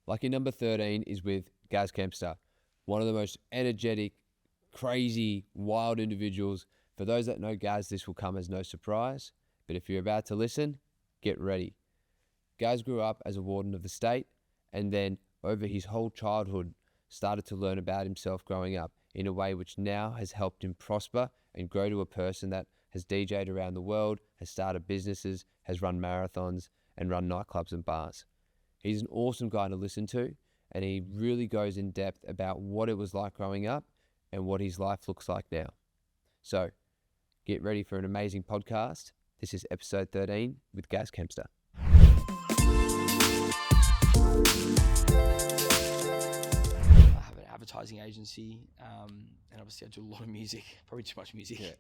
Lucky number 13 is with Gaz Kempster, one of the most energetic, crazy, wild individuals. For those that know Gaz, this will come as no surprise, but if you're about to listen, get ready. Gaz grew up as a warden of the state, and then over his whole childhood started to learn about himself growing up in a way which now has helped him prosper and grow to a person that has DJ'd around the world, has started businesses, has run marathons, and run nightclubs and bars. He's an awesome guy to listen to, and he really goes in depth about what it was like growing up and what his life looks like now. So, get ready for an amazing podcast. This is episode 13 with Gaz Kempster. I have an advertising agency, and obviously I do a lot of music, probably too much music. Yeah.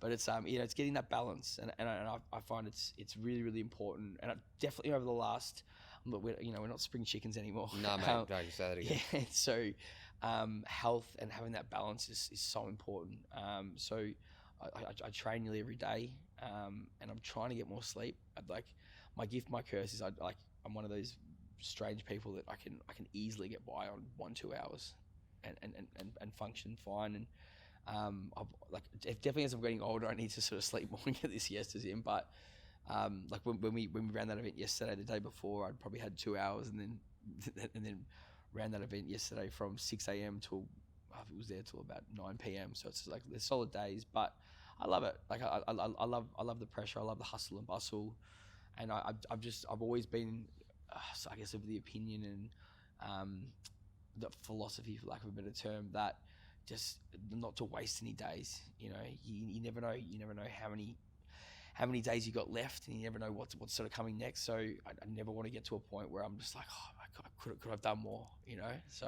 But it's it's getting that balance, and I find it's really, really important. And definitely over the last, we're not spring chickens anymore. No, mate, don't you say that again. Yeah, so health and having that balance is so important. So I train nearly every day, and I'm trying to get more sleep. Like my gift, my curse is I'm one of those strange people that I can easily get by on 1-2 hours, and function fine. And definitely as I'm getting older, I need to sort of sleep more and get the siestas in. But like when we ran that event yesterday, the day before, I'd probably had 2 hours, and then ran that event yesterday from 6 a.m. till it was there till about 9 p.m. So it's like they're solid days, but I love it. Like I love the pressure. I love the hustle and bustle, and I've always been, I guess, of the opinion and the philosophy, for lack of a better term, that just not to waste any days. You never know. You never know how many days you got left, and you never know what's sort of coming next. So I never want to get to a point where I'm just like, oh my God, could have done more. So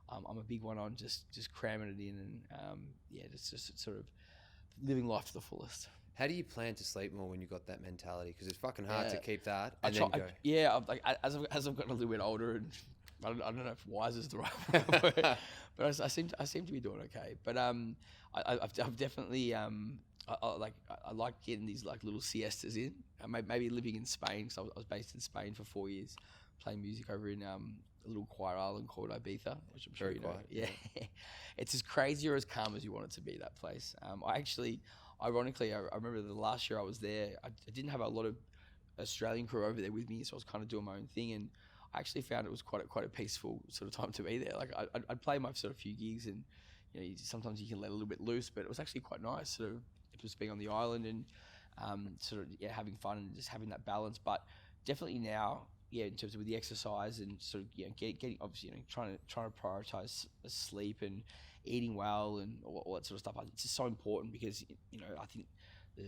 I'm a big one on just cramming it in, and just sort of living life to the fullest. How do you plan to sleep more when you got that mentality? Because it's fucking hard to keep that and then go. As I've gotten a little bit older, and I don't know if wise is the right word, but I seem to be doing okay. But I've definitely I like getting these like little siestas in. Maybe living in Spain, so I was based in Spain for 4 years, playing music over in a little quiet island called Ibiza, which I'm sure you know. Quiet. Yeah, it's as crazy or as calm as you want it to be. That place. Ironically, I remember the last year I was there, I didn't have a lot of Australian crew over there with me, so I was kind of doing my own thing, and I actually found it was quite a peaceful sort of time to be there. Like I'd play my sort of few gigs, and sometimes you can let a little bit loose, but it was actually quite nice. Sort of just being on the island and having fun and just having that balance. But definitely now, in terms of with the exercise and sort of getting obviously trying to prioritize sleep and eating well and all that sort of stuff. It's just so important because I think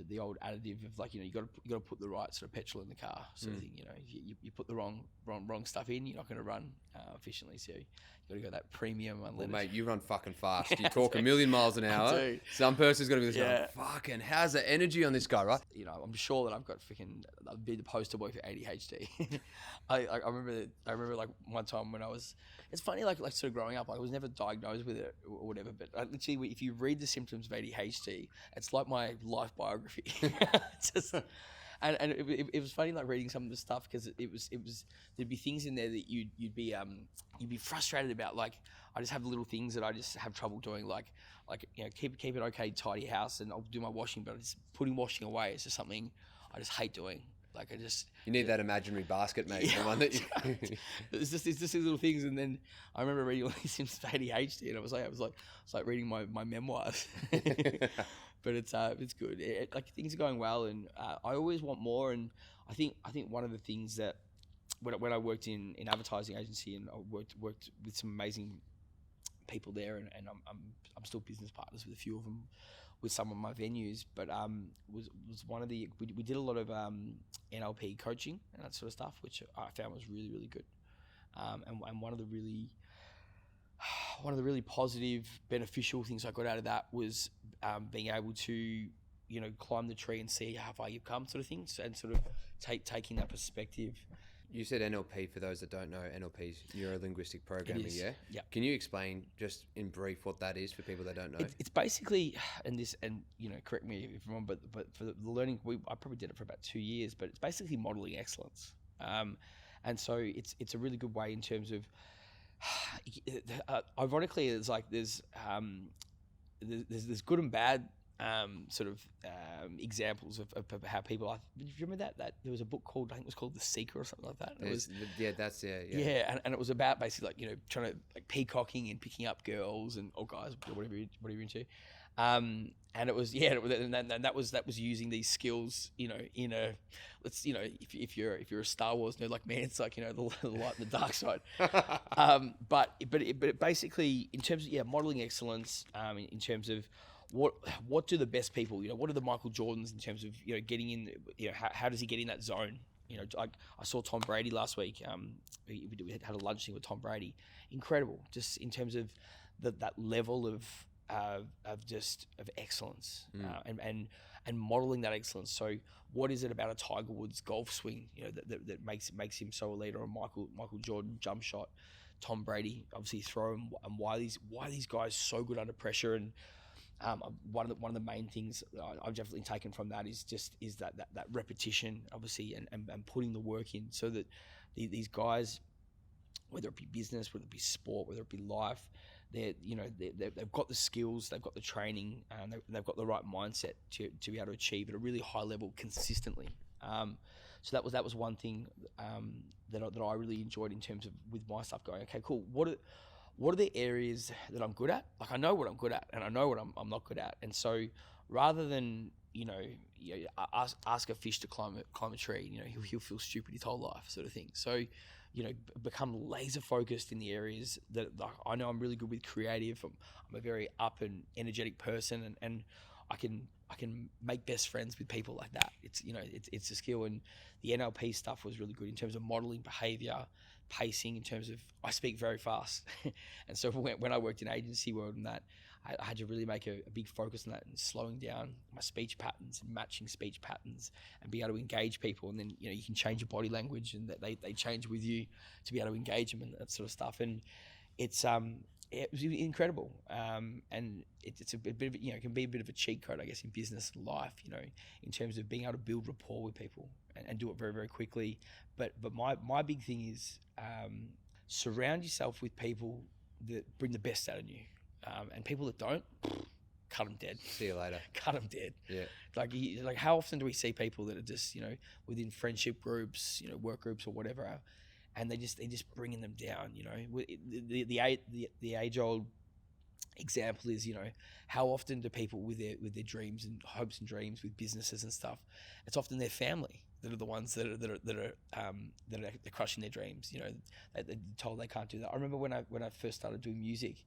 the old additive of like you got to put the right sort of petrol in the car sort of thing. If you put the wrong stuff in, you're not going to run efficiently. So you got to go that premium unleaded. Well, mate, you run fucking fast. You talk a million miles an hour. Some person's going to be going, fucking, how's the energy on this guy, right? I'm sure that I've got I'd be the poster boy for ADHD. I remember like one time when it's funny, like sort of growing up, I was never diagnosed with it or whatever, but literally, if you read the symptoms of ADHD, it's like my life biography. And it was funny, like reading some of the stuff, because there'd be things in there that you'd be frustrated about. Like I just have little things that I just have trouble doing, like keep it okay, tidy house, and I'll do my washing, but just putting washing away is just something I just hate doing. Like you need that imaginary basket, mate. Yeah, the one that you... it's just these little things. And then I remember reading all these things for ADHD, and it was like reading my memoirs. But it's good. Like things are going well, and I always want more. And I think one of the things that when I worked in advertising agency, and I worked with some amazing people there, and I'm still business partners with a few of them, with some of my venues, but was one of the we did a lot of NLP coaching and that sort of stuff, which I found was really, really good, and one of the really positive, beneficial things I got out of that was being able to climb the tree and see how far you've come, sort of things, and sort of taking that perspective. You said NLP, for those that don't know, NLP is neuro-linguistic programming, yeah? Yeah. Can you explain just in brief what that is for people that don't know? It's basically, and correct me if I'm wrong, but for the learning, I probably did it for about 2 years, but it's basically modeling excellence. And And so it's a really good way in terms of, ironically, it's like there's good and bad examples of how people are. Do you remember that there was a book called, I think it was called The Seeker or something like that? And it was about basically like, trying to like peacocking and picking up girls or guys, whatever you're into. And it was and that was using these skills, in a, if you're a Star Wars nerd like me, it's like, the light and the dark side. But it basically, in terms of modeling excellence, in terms of what do the best people, what are the Michael Jordans in terms of getting in, how does he get in that zone? Like I saw Tom Brady last week. We had a lunch thing with Tom Brady. Incredible, just in terms of that level of excellence, and modeling that excellence. So what is it about a Tiger Woods golf swing, that makes him so elite, or a Michael Jordan jump shot, Tom Brady obviously throw, and why these guys so good under pressure? And one of the main things I've definitely taken from that is that repetition, obviously, and putting the work in, so that these guys, whether it be business, whether it be sport, whether it be life, they've got the skills, they've got the training, and they've got the right mindset to be able to achieve at a really high level consistently. So that was one thing that I really enjoyed in terms of with my stuff, going, okay, cool. What are the areas that I'm good at? Like, I know what I'm good at, and I know what I'm not good at. And so rather than ask a fish to climb a tree, he'll feel stupid his whole life, sort of thing. So become laser focused in the areas that, like, I know I'm really good with creative. I'm a very up and energetic person, and I can make best friends with people like that. It's a skill, and the NLP stuff was really good in terms of modeling behavior, pacing, in terms of, I speak very fast. And so when I worked in agency world and that, I had to really make a big focus on that, and slowing down my speech patterns and matching speech patterns, and be able to engage people. And then, you can change your body language, and that they change with you to be able to engage them, and that sort of stuff. And it was incredible. And it's a bit of, it can be a bit of a cheat code, I guess, in business and life, in terms of being able to build rapport with people and do it very, very quickly. But my big thing is, surround yourself with people that bring the best out of you. And people that don't, cut them dead. See you later. Cut them dead. Yeah. Like how often do we see people that are just, within friendship groups, work groups or whatever, and they're just bringing them down. The age old example is, how often do people with their dreams and hopes and dreams with businesses and stuff, it's often their family that are the ones that are crushing their dreams. They're told they can't do that. I remember when I first started doing music.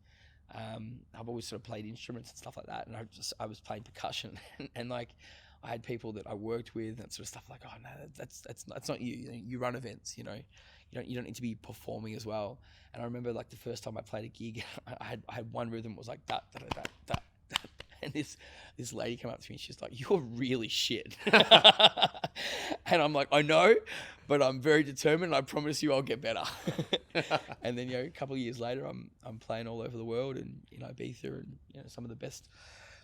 I've always sort of played instruments and stuff like that, and I was playing percussion, and like I had people that I worked with and sort of stuff like, oh no, that's not you. You run events, you don't need to be performing as well. And I remember, like, the first time I played a gig, I had one rhythm, was like da da da da da, and this lady came up to me, and she's like, "You're really shit." And I'm like, "I know, but I'm very determined. I promise you I'll get better." And then, a couple of years later, I'm playing all over the world, and Ibiza, and some of the best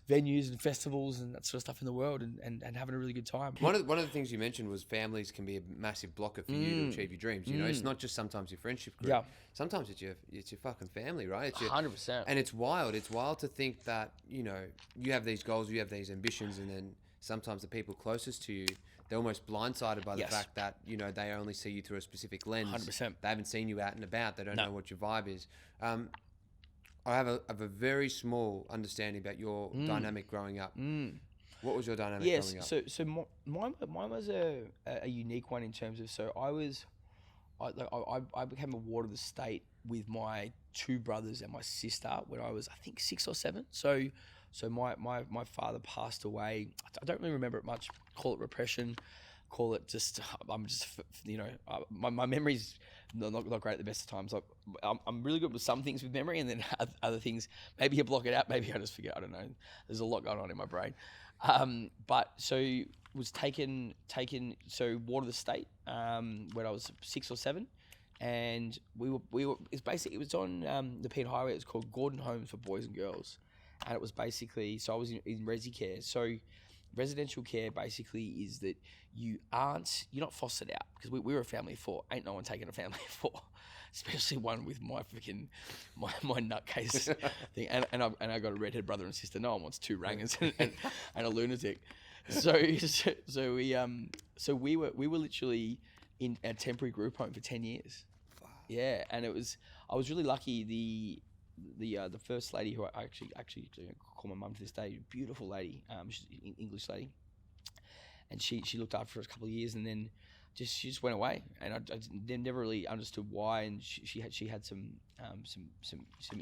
venues and festivals and that sort of stuff in the world, and having a really good time. One of the things you mentioned was families can be a massive blocker for you to achieve your dreams. It's not just sometimes your friendship group. Yeah. Sometimes it's your fucking family, right? It's 100%. And it's wild. It's wild to think that, you have these goals, you have these ambitions, and then sometimes the people closest to you, they're almost blindsided by the fact that, they only see you through a specific lens. 100%. They haven't seen you out and about. They don't know what your vibe is. I have a very small understanding about your dynamic growing up. What was your dynamic growing up? So mine was a unique one in terms of, so I became a ward of the state with my two brothers and my sister when I was, I think, 6 or 7. So my father passed away. I don't really remember it much. Call it repression. Call it just, my memory's not great at the best of times. I'm really good with some things with memory, and then other things, maybe you block it out, maybe I just forget. I don't know. There's a lot going on in my brain. But so was taken. So ward of the state when I was 6 or 7, and we were. It's basically, it was on the Pete Highway. It was called Gordon Homes for Boys and Girls, and it was basically, so I was in resi care. So residential care basically is that you're not fostered out, because we were a family of 4. Ain't no one taking a family of 4, especially one with my freaking my nutcase thing. And I got a redhead brother and sister. No one wants 2 rangers and a lunatic. So we were literally in a temporary group home for 10 years. Wow. Yeah, and I was really lucky. The first lady, who I actually call my mum to this day, beautiful lady, she's an English lady, and she looked after us a couple of years, and then she just went away, and I never really understood why. And she had some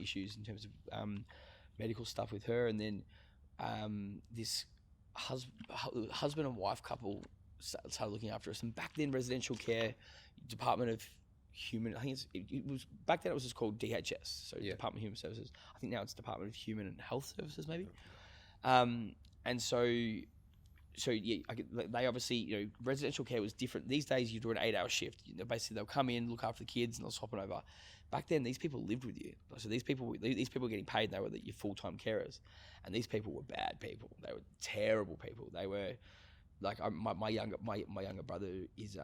issues in terms of medical stuff with her, and then this husband and wife couple started looking after us. And back then, residential care, Department of Human, I think it was back then, it was just called DHS, so Department of Human Services. I think now it's Department of Human and Health Services, maybe. And so yeah, they obviously, residential care was different. These days you do an 8-hour shift. Basically they'll come in, look after the kids, and they'll swap it over. Back then, these people lived with you. So these people were getting paid. They were your full-time carers, and these people were bad people. They were terrible people. They were like, my younger brother is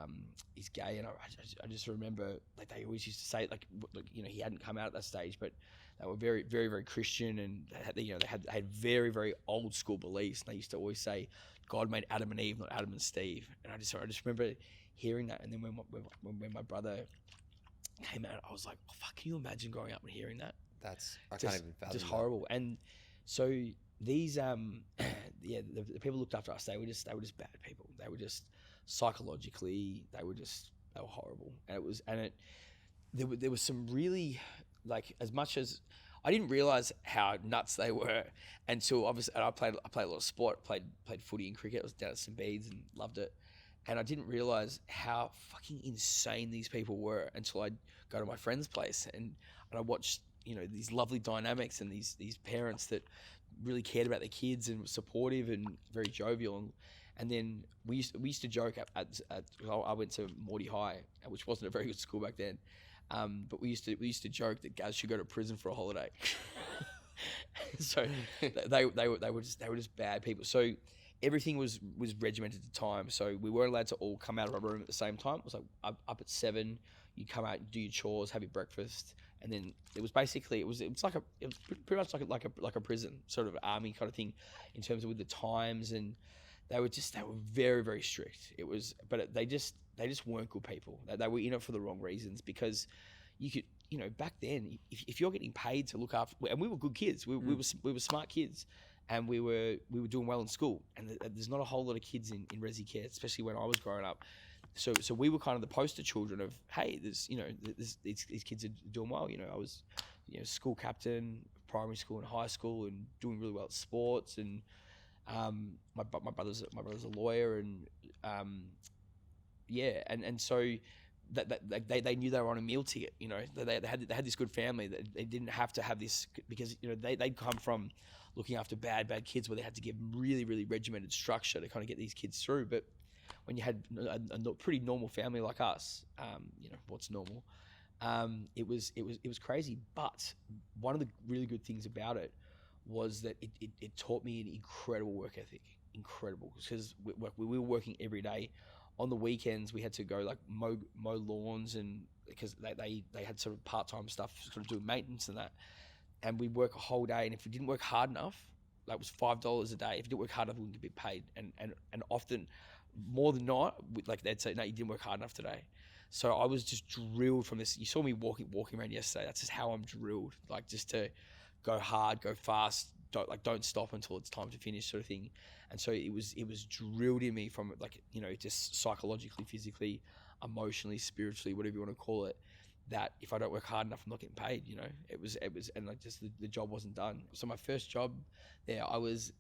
gay, and I just remember, like, they always used to say, like, he hadn't come out at that stage, but they were very, very, very Christian, and they had very, very old school beliefs. And they used to always say, God made Adam and Eve, not Adam and Steve. And I just remember hearing that. And then when my brother came out, I was like, oh, fuck, can you imagine growing up and hearing that? I can't even fathom just that. horrible. And so these the people looked after us. They were just bad people. They were just psychologically, they were horrible. And there was some really, like, as much as I didn't realize how nuts they were until, obviously, and I played a lot of sport, played footy and cricket. I was down at St. Bede's and loved it. And I didn't realize how fucking insane these people were until I'd go to my friend's place and I watched, these lovely dynamics and these parents that really cared about their kids and were supportive and very jovial. And then we used to joke I went to Morty High, which wasn't a very good school back then. But we used to joke that Gaz should go to prison for a holiday. So they were just bad people. So everything was regimented to time. So we weren't allowed to all come out of our room at the same time. It was like up at 7, you come out, do your chores, have your breakfast, and then it was basically it was pretty much like a prison, sort of army kind of thing, in terms of with the times. And they were very, very strict. But they just weren't good people. They were in it for the wrong reasons, because you could, back then, if you're getting paid to look after, and we were good kids, we were smart kids, and we were doing well in school, and there's not a whole lot of kids in resi care, especially when I was growing up. So we were kind of the poster children of, hey, these kids are doing well. I was, school captain, primary school and high school, and doing really well at sports. And my brother's a lawyer, and and so that they knew they were on a meal ticket. They had this good family that they didn't have to have this, because they'd come from looking after bad kids, where they had to give really, really regimented structure to kind of get these kids through. But when you had a pretty normal family like us, what's normal, it was crazy. But one of the really good things about it was that it taught me an incredible work ethic, because we were working every day. On the weekends, we had to go, like, mow lawns, and because they had sort of part-time stuff, sort of doing maintenance and that. And we'd work a whole day, and if we didn't work hard enough, that was $5 a day. If you didn't work hard enough, we wouldn't get paid. And often, more than not, like, they'd say, no, you didn't work hard enough today. So I was just drilled from this. You saw me walking around yesterday. That's just how I'm drilled, like, just to go hard, go fast, don't stop until it's time to finish, sort of thing. And so it was drilled in me from, like, just psychologically, physically, emotionally, spiritually, whatever you want to call it, that if I don't work hard enough, I'm not getting paid. It was, and like, just the job wasn't done. So my first job there, I was,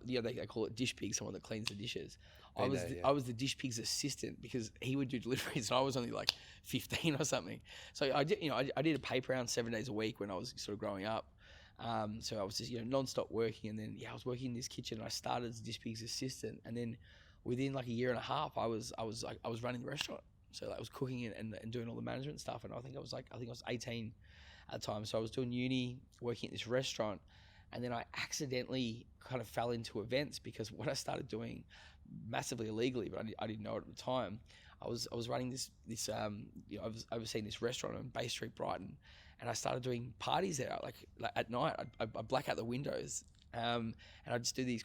they call it dish pig, someone that cleans the dishes. I was the dish pig's assistant, because he would do deliveries, and I was only like 15 or something. So I did, I did a paper round 7 days a week when I was sort of growing up. So I was just, non-stop working, and then I was working in this kitchen, and I started as dish pig's assistant, and then within like a year and a half, I was running the restaurant. So I was cooking and doing all the management stuff, and I think I was 18 at the time. So I was doing uni, working at this restaurant, And then I accidentally kind of fell into events because what I started doing massively illegally, but I didn't know it at the time. I was running this I was overseeing this restaurant on Bay Street, Brighton, and I started doing parties there. Like at night, I black out the windows, and I just do these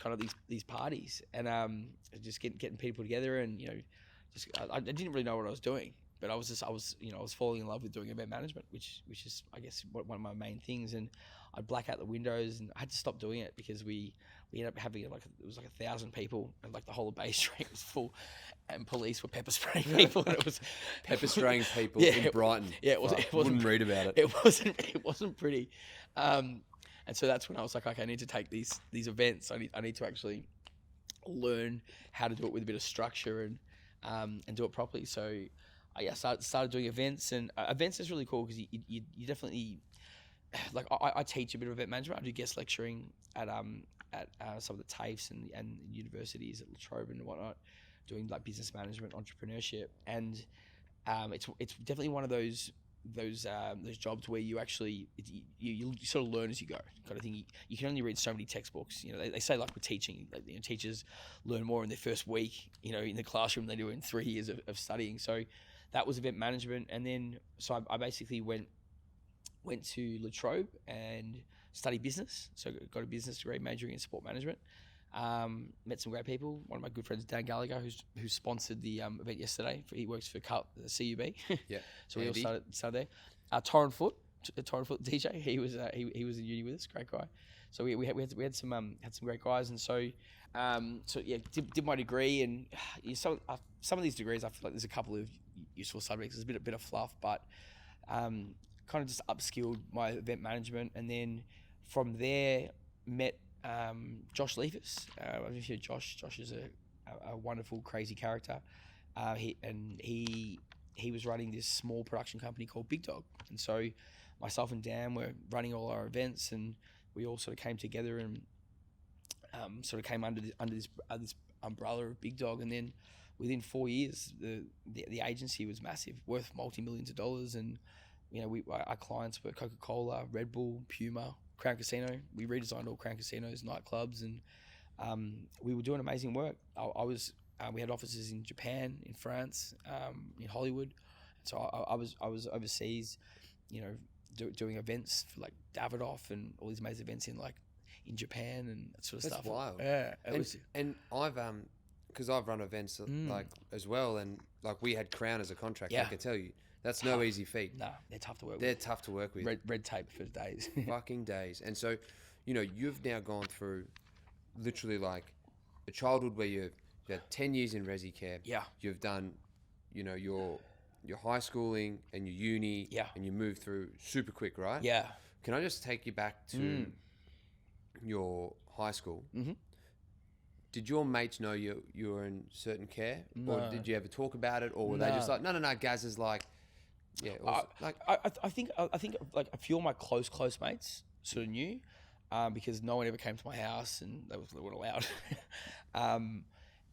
these parties, and just getting people together, and I didn't really know what I was doing, but I was falling in love with doing event management, which is I guess one of my main things, and I'd black out the windows, and I had to stop doing it because we ended up having it was 1,000 people, and like the whole of Bay Street was full, and police were pepper spraying people, and it was Pepper spraying people Yeah, in Brighton. yeah, it wasn't Wouldn't read about it. It wasn't pretty, and so that's when I was like, okay, I need to take these events. I need to actually learn how to do it with a bit of structure and do it properly. So I started doing events, and events is really cool because you definitely like I teach a bit of event management. I do guest lecturing at some of the TAFEs and universities at La Trobe and whatnot, doing like business management, entrepreneurship, and it's definitely one of those jobs where you actually you sort of learn as you go kind of thing. You can only read so many textbooks. They say like with teaching, like, teachers learn more in their first week in the classroom than they do in 3 years of studying. So that was event management, and then so I basically went to La Trobe and studied business. So got a business degree, majoring in sport management. Met some great people. One of my good friends, Dan Gallagher, who sponsored the event yesterday. He works for CUB, the CUB. Yeah. So we all started there. Torren Foot DJ. He was in uni with us. Great guy. So we had some great guys, and so did my degree, and some of these degrees I feel like there's a couple of useful subjects. There's a bit of fluff, but kind of just upskilled my event management, and then from there met Josh Leafus. I don't know if you know Josh. Josh is a wonderful, crazy character. He was running this small production company called Big Dog, and so myself and Dan were running all our events, and we all sort of came together and sort of came under this umbrella of Big Dog, and then within 4 years, the agency was massive, worth multi-millions of dollars, and our clients were Coca-Cola, Red Bull, Puma, Crown Casino. We redesigned all Crown Casinos, nightclubs, and we were doing amazing work. We had offices in Japan, in France, in Hollywood. So I was overseas, doing events for like Davidoff and all these amazing events in Japan and that sort of That's stuff. wild. Yeah, and I've because I've run events like as well, and like we had Crown as a contract. I can tell you. That's no easy feat. No, they're tough to work with. They're tough to work with. Red tape for days. Fucking days. And so, you've now gone through literally like a childhood where you've had 10 years in resi care. Yeah. You've done, your high schooling and your uni. Yeah. And you moved through super quick, right? Yeah. Can I just take you back to your high school? Mm-hmm. Did your mates know you were in certain care? No. Or did you ever talk about it? Or were they just like, no, Gaz is like... Yeah, I think like a few of my close mates sort of knew, because no one ever came to my house and they weren't allowed,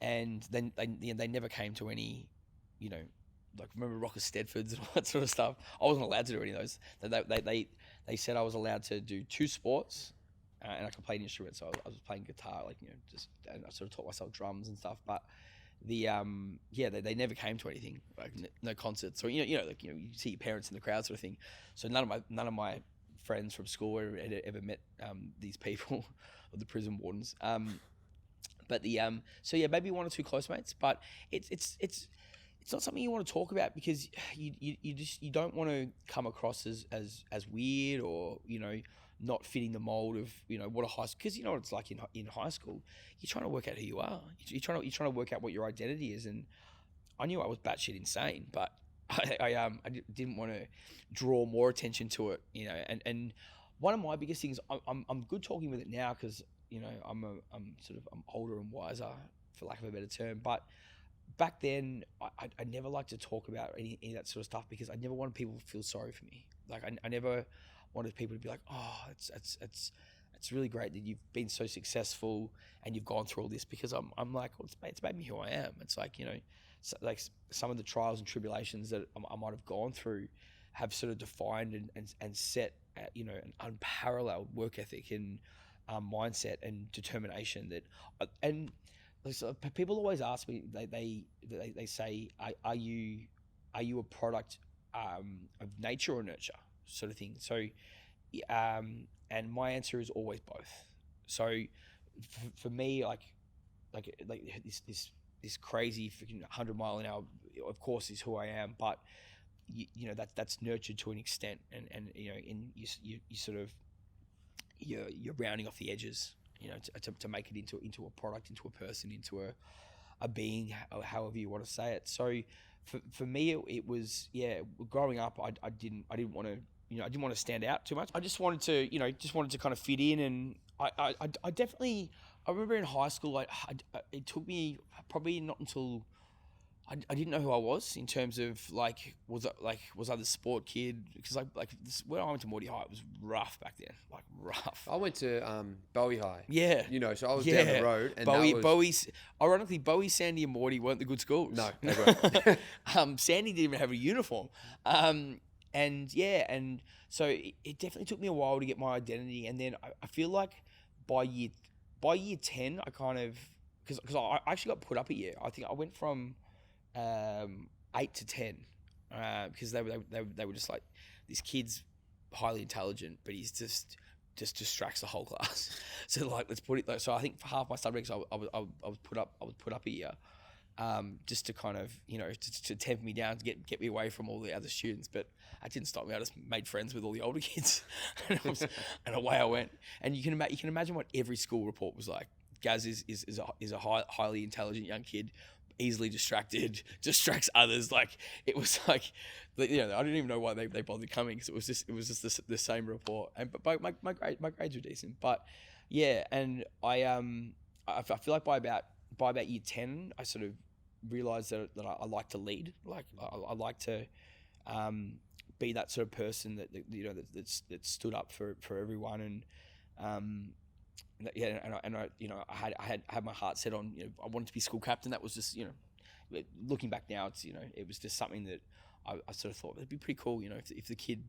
and then they never came to any, like remember Rocker Stedfords and all that sort of stuff. I wasn't allowed to do any of those. They said I was allowed to do 2 sports, and I could play an instrument. So I was playing guitar, and I sort of taught myself drums and stuff, but. They never came to anything, like no concerts, or you see your parents in the crowd sort of thing. So none of my friends from school ever met these people or the prison wardens. But maybe 1 or 2 close mates, but it's not something you want to talk about because you don't want to come across as weird or not fitting the mold of what a high school, because what it's like in high school. You're trying to work out who you are. You're trying to work out what your identity is, and I knew I was batshit insane, but I didn't want to draw more attention to it, And one of my biggest things, I'm good talking with it now because I'm older and wiser, for lack of a better term, but back then I never liked to talk about any of that sort of stuff because I never wanted people to feel sorry for me. Like I never wanted people to be like, oh, it's really great that you've been so successful and you've gone through all this, because I'm like, well, it's made me who I am. It's like, like some of the trials and tribulations that I might have gone through have sort of defined and set, an unparalleled work ethic and mindset and determination and so people always ask me, they say, are you a product of nature or nurture, sort of thing. So and my answer is always both. So for me, like this crazy freaking 100-mile-an-hour, of course, is who I am, but you know that's nurtured to an extent, and you know, you sort of you're rounding off the edges, you know, to make it into a product, into a person, into a being, however you want to say it. So for me, it was, growing up, I didn't want to, you know, I didn't want to stand out too much. I just wanted to kind of fit in, and I definitely, I remember in high school, it took me probably not until I didn't know who I was, in terms of was I the sport kid? Because when I went to Morty High, it was rough back then, rough. I went to Bowie High. Yeah. You know, so I was down the road. And ironically, Bowie, Sandy and Morty weren't the good schools. No, they weren't. Sandy didn't even have a uniform. And so it definitely took me a while to get my identity. And then I feel like by year 10, I kind of, because I actually got put up a year. I think I went from 8 to 10, because they were just like, this kid's highly intelligent, but he's just distracts the whole class. So let's put it. So I think for half my subjects, I was put up a year, just to kind of, you know, to tempt me down, to get me away from all the other students. But that didn't stop me. I just made friends with all the older kids, and away I went. And you can imagine what every school report was like. Gaz is a highly intelligent young kid, easily distracted, distracts others. Like, it was like, you know, I didn't even know why they bothered coming, because it was just the same report. And but my grades were decent. But yeah, and I feel like by about year 10, I sort of realized that I like to lead. Like, I like to be that sort of person that you know that stood up for everyone. And I you know, I had my heart set on, you know, I wanted to be school captain. That was just, you know, looking back now, it's, you know, it was just something that I sort of thought it'd be pretty cool, you know, if the kid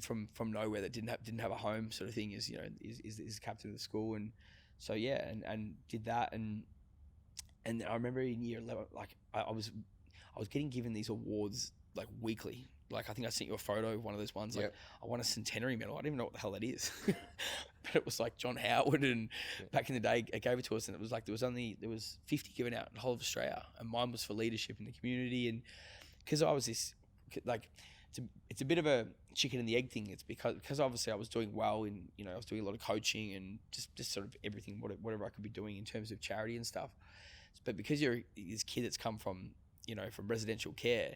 from nowhere that didn't have a home, sort of thing, is, you know, is captain of the school. And so yeah, and did that. And I remember in year 11, like I was getting given these awards like weekly. Like, I think I sent you a photo of one of those ones. Like, I won a centenary medal. I don't even know what the hell that is. But it was like John Howard, and back in the day, it gave it to us. And it was like, there was 50 given out in the whole of Australia. And mine was for leadership in the community. And because I was this, like, it's a bit of a chicken and the egg thing. It's because obviously I was doing well in, you know, I was doing a lot of coaching and just sort of everything, whatever I could be doing in terms of charity and stuff. But because you're this kid that's come from, you know, from residential care,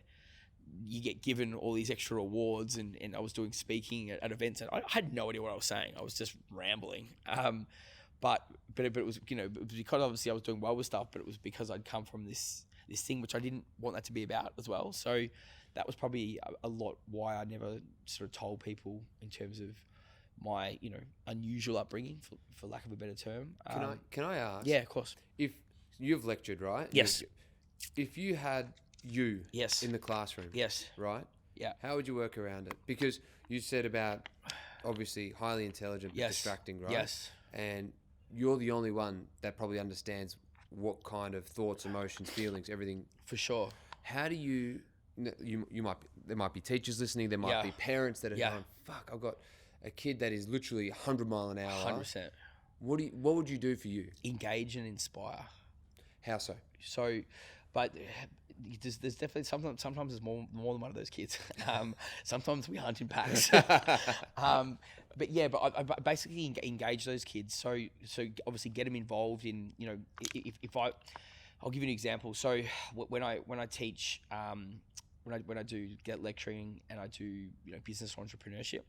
you get given all these extra awards, and I was doing speaking at events, and I had no idea what I was saying. I was just rambling. But it was, you know, it was because obviously I was doing well with stuff, but it was because I'd come from this thing which I didn't want that to be about as well. So that was probably a lot why I never sort of told people in terms of my, you know, unusual upbringing, for lack of a better term. Can I ask? Yeah, of course. If you've lectured, right? Yes. If you had yes in the classroom, yes, right? Yeah. How would you work around it? Because you said about obviously highly intelligent but distracting, right? Yes. And you're the only one that probably understands what kind of thoughts, emotions, feelings, everything. For sure. How do you there might be teachers listening, there might be parents that are going, fuck, I've got a kid that is literally 100 mile an hour. 100%. What would you do for you? Engage and inspire. How so? So, but there's definitely sometimes there's more than one of those kids. Sometimes we hunt in packs. But yeah, but I basically engage those kids. So obviously get them involved in, you know, I'll give you an example. So when I teach, when I do get lecturing and I do, you know, business entrepreneurship,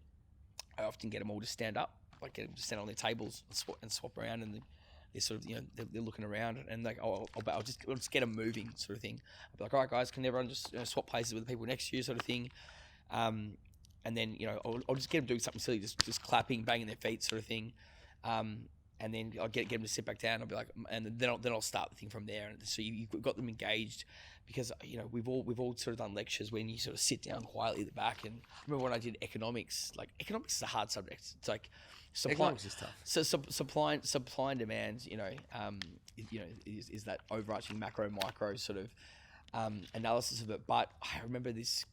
I often get them all to stand up, like get them to stand on their tables and swap around, and they're sort of, you know, they're looking around, and like I'll just get them moving, sort of thing. I'll be like, all right, guys, can everyone just, you know, swap places with the people next to you, sort of thing. And then, you know, I'll just get them doing something silly, just clapping, banging their feet, sort of thing. And and then I'll get them to sit back down. I'll be like, and then I'll start the thing from there. And so you've got them engaged, because we've all sort of done lectures when you sort of sit down quietly at the back. And I remember when I did economics. Like, economics is a hard subject. It's like Economics is tough. So supply and demand. Is that overarching macro micro sort of analysis of it. But I remember this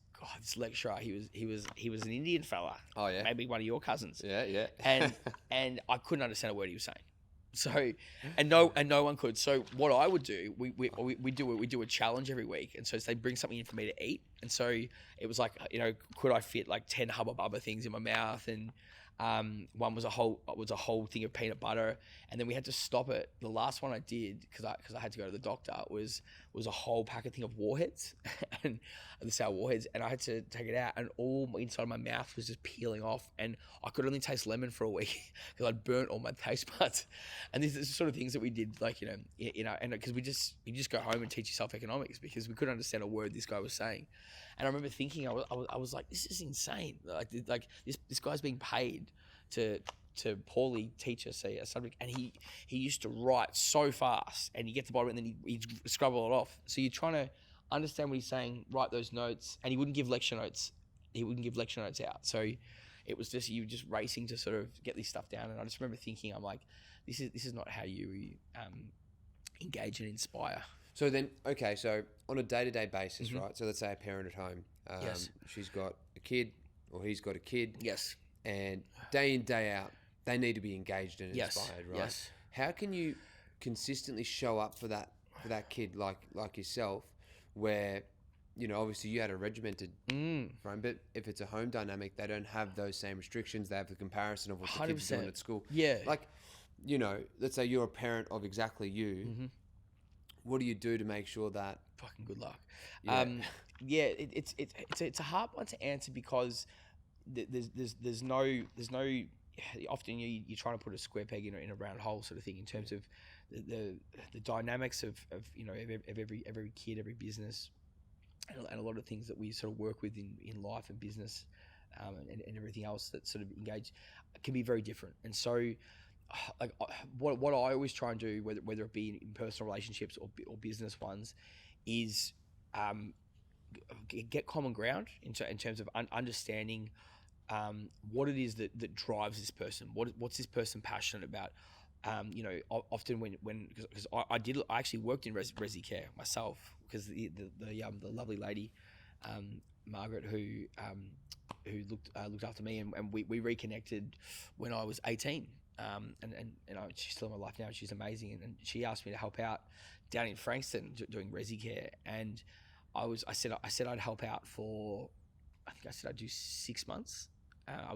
lecturer. He was an Indian fella. Oh yeah, maybe one of your cousins. Yeah. And I couldn't understand a word he was saying. So, and no one could. So what I would do, we do a challenge every week, and so they bring something in for me to eat, and so it was like, could I fit like 10 Hubba Bubba things in my mouth, and one was a whole thing of peanut butter, and then we had to stop it. The last one I did, because I had to go to the doctor, was a whole packet thing of Warheads, and the sour Warheads, and I had to take it out, and all inside of my mouth was just peeling off, and I could only taste lemon for a week because I'd burnt all my taste buds. And these are the sort of things that we did, like and because you just go home and teach yourself economics, because we couldn't understand a word this guy was saying. And I remember thinking, I was like, this is insane. Like this guy's being paid to poorly teach us a subject, and he used to write so fast, and you get to the bottom and then he'd scribble it off. So you're trying to understand what he's saying, write those notes, and he wouldn't give lecture notes. He wouldn't give lecture notes out. So it was just, you were just racing to sort of get this stuff down. And I just remember thinking, I'm like, this is not how you engage and inspire. So then, okay, so on a day-to-day basis, right? So let's say a parent at home, Yes. she's got a kid, or he's got a kid. Yes. And day in, day out, they need to be engaged and inspired, right? Yes. How can you consistently show up for that kid like yourself, where, obviously you had a regimented frame, but if it's a home dynamic, they don't have those same restrictions. They have the comparison of what the kids are doing at school. Yeah. Like, let's say you're a parent of exactly you. Mm-hmm. What do you do to make sure that? Fucking good luck. Yeah. It's a hard one to answer, because there's no often you're trying to put a square peg in a round hole sort of thing, in terms of the dynamics of every kid, every business, and a lot of things that we sort of work with in life and business, and everything else that sort of engage can be very different. And so, like, what I always try and do, whether it be in personal relationships or business ones, is get common ground in terms of understanding what it is that drives this person. What's this person passionate about? Often because I actually worked in resi care myself, because the lovely lady, Margaret, who looked after me, and we reconnected when I was 18. And she's still in my life now. She's amazing, and she asked me to help out down in Frankston doing resi care, and I said I'd help out for, I think I said I'd do 6 months. I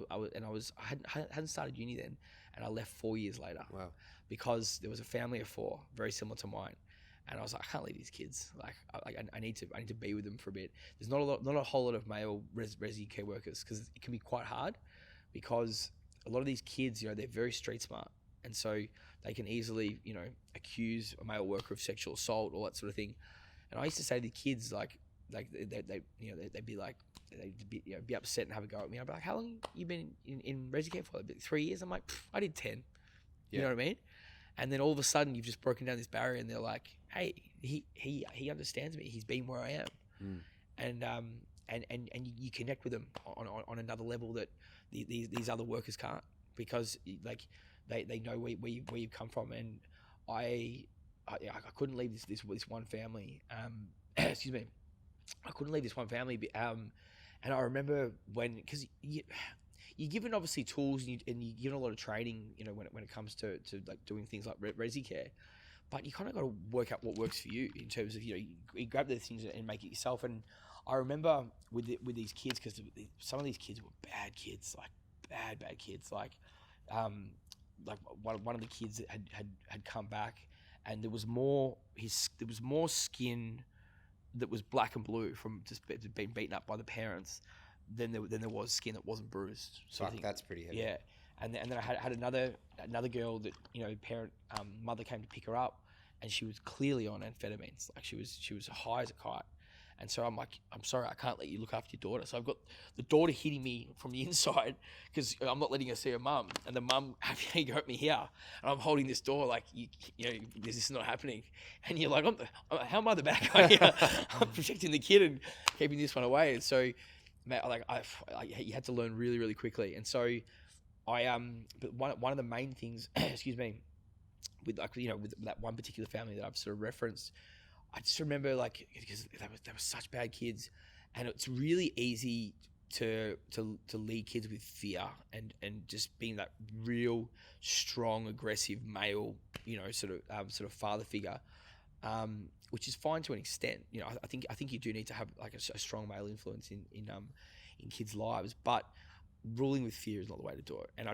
hadn't started uni then, and I left 4 years later. Wow. Because there was a family of 4 very similar to mine, and I was like, I can't leave these kids. Like, I need to be with them for a bit. There's not a whole lot of male resi care workers, because it can be quite hard, because a lot of these kids, they're very street smart, and so they can easily, accuse a male worker of sexual assault, all that sort of thing. And I used to say to the kids, they'd be upset and have a go at me. I'd be like, how long you been in resi care for? 3 years. I'm like, I did 10. You know what I mean? And then all of a sudden, you've just broken down this barrier, and they're like, hey, he understands me. He's been where I am, and you connect with them on another level that these other workers can't, because they know where you've come from. And I couldn't leave this one family. Excuse me, I couldn't leave this one family. And I remember because you're given obviously tools, and you're given a lot of training, when it comes to like doing things like resi care, but you kind of got to work out what works for you, in terms of, you grab those things and make it yourself. And I remember with these kids, because some of these kids were bad kids, like bad kids, like one of the kids had come back, and there was more skin that was black and blue from just being beaten up by the parents than there was skin that wasn't bruised. So I think that's pretty heavy. Yeah, and then I had another girl that, parent mother came to pick her up, and she was clearly on amphetamines. Like, she was high as a kite. And so I'm like, I'm sorry, I can't let you look after your daughter. So I've got the daughter hitting me from the inside because I'm not letting her see her mum. And the mum, hey, you hurt me here. And I'm holding this door like, you know, this is not happening. And you're like, how am I the bad guy here? I'm protecting the kid and keeping this one away. And so, man, you had to learn really, really quickly. And so but one of the main things, excuse me, with that one particular family that I've sort of referenced, I just remember because they were such bad kids, and it's really easy to lead kids with fear and just being that real strong, aggressive male, sort of father figure, which is fine to an extent. I think you do need to have like a strong male influence in kids' lives, but ruling with fear is not the way to do it. And I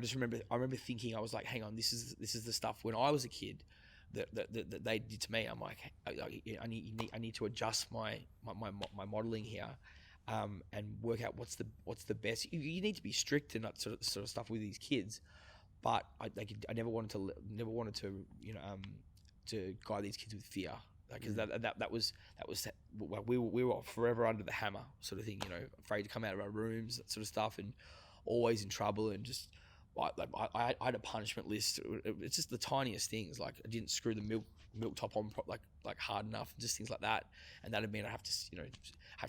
remember thinking, I was like, hang on, this is the stuff when I was a kid that they did to me. I'm like, I need to adjust my modeling here, and work out what's the best. You need to be strict and that sort of stuff with these kids, but I never wanted to to guide these kids with fear, because that was we were forever under the hammer sort of thing, afraid to come out of our rooms, that sort of stuff, and always in trouble. And just I had a punishment list. It's just the tiniest things, like I didn't screw the milk top on like hard enough, just things like that, and that'd mean I have to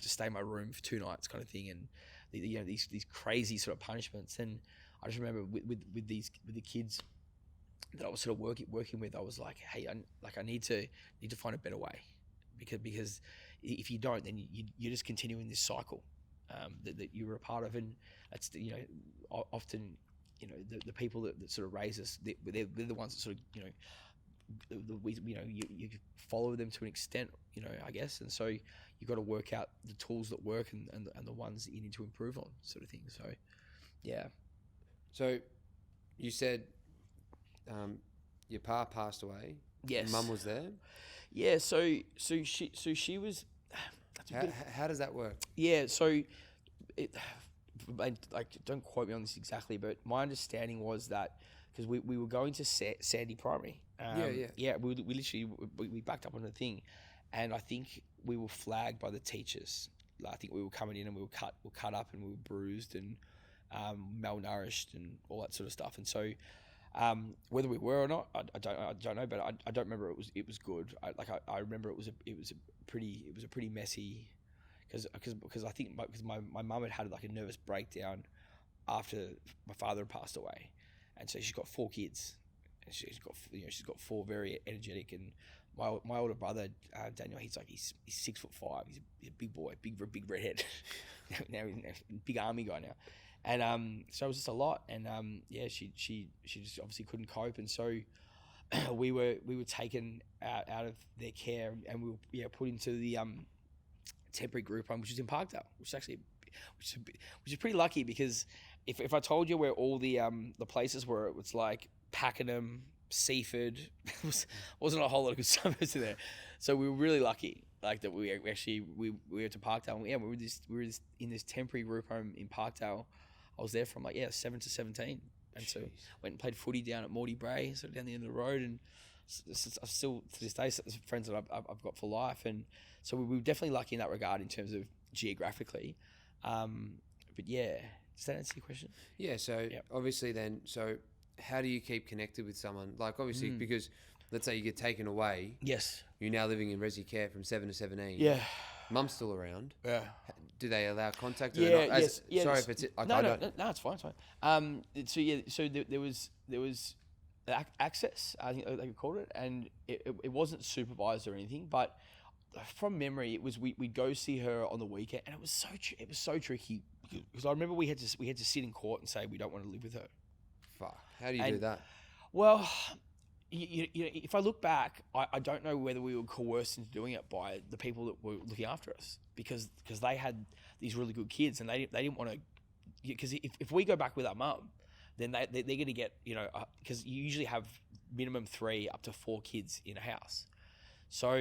stay in my room for 2 nights kind of thing, and these crazy sort of punishments. And I just remember with the kids that I was sort of working with, I was like, hey, I need to find a better way, because if you don't, then you're just continuing this cycle that you were a part of. And that's often the people that sort of raise us, they're the ones that sort of you follow them to an extent, I guess. And so you've got to work out the tools that work and the ones that you need to improve on, sort of thing. So yeah. So you said your pa passed away. Yes. Your mum was there. Yeah. So she was. How does that work? Yeah. So don't quote me on this exactly, but my understanding was that because we were going to Sandy Primary. Yeah. We literally backed up on the thing, and I think we were flagged by the teachers. I think we were coming in and we were cut up and we were bruised and malnourished and all that sort of stuff. And so whether we were or not, I don't know, but I don't remember it was good. I remember it was a pretty messy, because I think because my mum had like a nervous breakdown after my father had passed away, and so she's got 4 kids, and she's got 4 very energetic. And my older brother Daniel, he's 6'5", he's a big boy, big redhead. now he's a big army guy now. And so it was just a lot, and she just obviously couldn't cope, and so we were taken out of their care, and we were put into the temporary group home, which is in Parkdale, which is pretty lucky, because if I told you where all the places were, it's like Pakenham, Seaford, wasn't a whole lot of good suburbs in there, so we were really lucky, like that we were to Parkdale, and we were in this temporary group home in Parkdale. I was there from 7 to 17, and so went and played footy down at Morty Bray, sort of down the end of the road, and I'm still to this day friends that I've got for life. And so we were definitely lucky in that regard in terms of geographically. But yeah, does that answer your question? Yeah. So obviously then, how do you keep connected with someone? Like obviously because let's say you get taken away. Yes. You're now living in resi care from 7 to 17. Yeah. Mum's still around. Yeah. Do they allow contact? Yeah. Yes. Sorry if it's like no, it's fine. It's fine. So there was access, I think they called it, and it wasn't supervised or anything, but from memory, it was we'd go see her on the weekend, and it was so tricky, because I remember we had to sit in court and say we don't want to live with her. Fuck. How do you do that? Well, if I look back, I don't know whether we were coerced into doing it by the people that were looking after us, because they had these really good kids, and they didn't want to, because if we go back with our mum, then they're going to get, because you usually have minimum 3 up to 4 kids in a house. So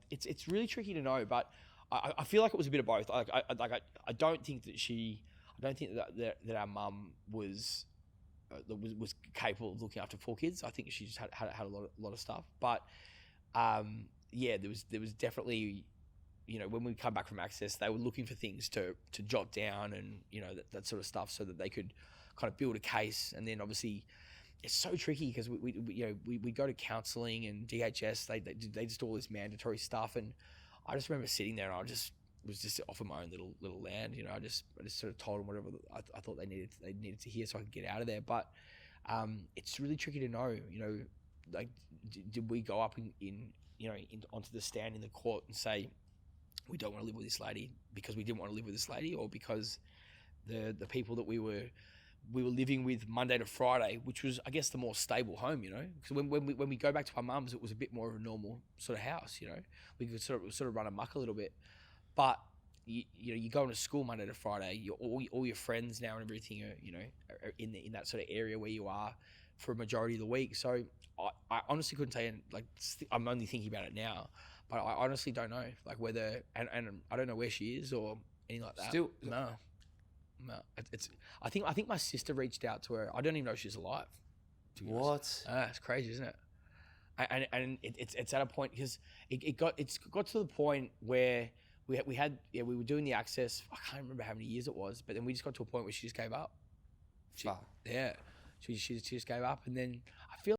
it's really tricky to know, but I feel like it was a bit of both. I don't think that our mum was capable of looking after 4 kids. I think she just had a lot of stuff. But there was definitely when we come back from Access, they were looking for things to jot down and, that sort of stuff so that they could kind of build a case. And then obviously it's so tricky because we go to counselling and DHS, they just do all this mandatory stuff. And I just remember sitting there and I was just off of my own little land. I just sort of told them whatever I thought they needed to hear so I could get out of there. But it's really tricky to know, like, did we go up onto the stand in the court and say, we don't want to live with this lady because we didn't want to live with this lady, or because the people that we were living with Monday to Friday, which was, I guess, the more stable home, because when we go back to our mum's, it was a bit more of a normal sort of house, we could sort of run amok a little bit. But you're going to school Monday to Friday, all your friends now and everything are in that sort of area where you are for a majority of the week. So I honestly couldn't tell you, like, I'm only thinking about it now, but I honestly don't know, like, whether, and I don't know where she is or anything like that. Still, no. It's. I think my sister reached out to her. I don't even know if she's alive. what? It's crazy, isn't it? And it's at a point because it got to the point where we were doing the Access. I can't remember how many years it was, but then we just got to a point where she just gave up. She just gave up, and then